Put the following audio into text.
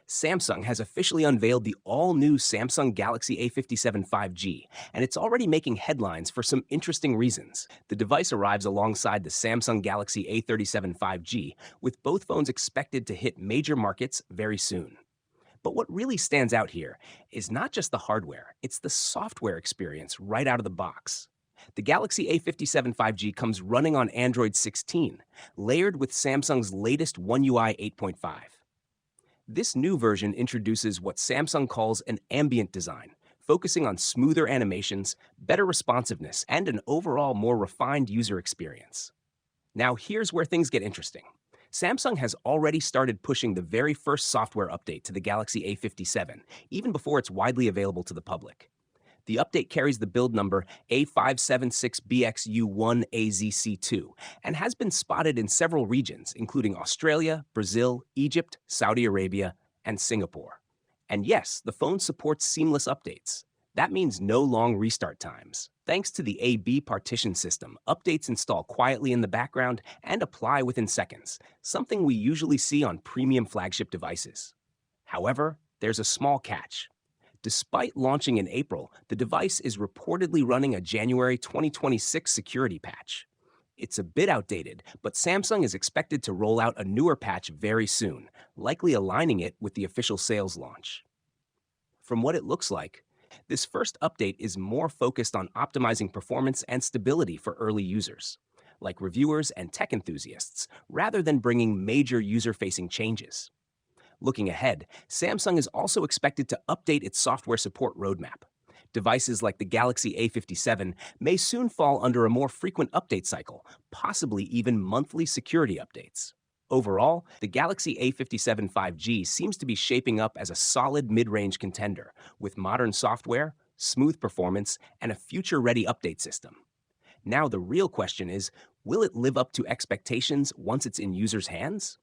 Samsung has officially unveiled the all-new Samsung Galaxy A57 5G, and it's already making headlines for some interesting reasons. The device arrives alongside the Samsung Galaxy A37 5G, with both phones expected to hit major markets very soon. But what really stands out here is not just the hardware, it's the software experience right out of the box. The Galaxy A57 5G comes running on Android 16, layered with Samsung's latest One UI 8.5. This new version introduces what Samsung calls an ambient design, focusing on smoother animations, better responsiveness, and an overall more refined user experience. Now, here's where things get interesting. Samsung has already started pushing the very first software update to the Galaxy A57, even before it's widely available to the public. The update carries the build number A576BXU1AZC2 and has been spotted in several regions, including Australia, Brazil, Egypt, Saudi Arabia, and Singapore. And yes, the phone supports seamless updates. That means no long restart times. Thanks to the AB partition system, updates install quietly in the background and apply within seconds, something we usually see on premium flagship devices. However, there's a small catch. Despite launching in April, the device is reportedly running a January 2026 security patch. It's a bit outdated, but Samsung is expected to roll out a newer patch very soon, likely aligning it with the official sales launch. From what it looks like, this first update is more focused on optimizing performance and stability for early users, like reviewers and tech enthusiasts, rather than bringing major user-facing changes. Looking ahead, Samsung is also expected to update its software support roadmap. Devices like the Galaxy A57 may soon fall under a more frequent update cycle, possibly even monthly security updates. Overall, the Galaxy A57 5G seems to be shaping up as a solid mid-range contender, with modern software, smooth performance, and a future-ready update system. Now the real question is, will it live up to expectations once it's in users' hands?